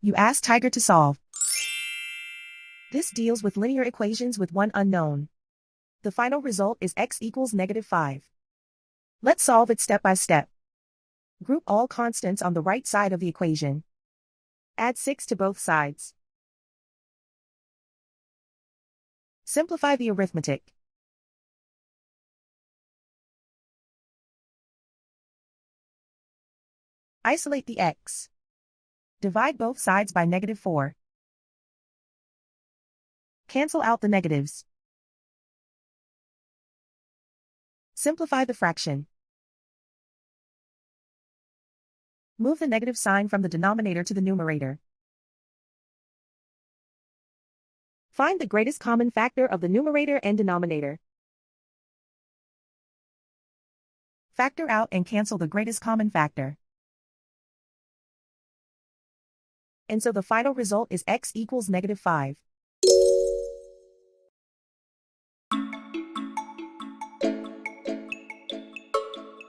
You ask Tiger to solve. This deals with linear equations with one unknown. The final result is x equals -5. Let's solve it step by step. Group all constants on the right side of the equation. Add 6 to both sides. Simplify the arithmetic. Isolate the x. Divide both sides by -4. Cancel out the negatives. Simplify the fraction. Move the negative sign from the denominator to the numerator. Find the greatest common factor of the numerator and denominator. Factor out and cancel the greatest common factor. And so the final result is x equals -5.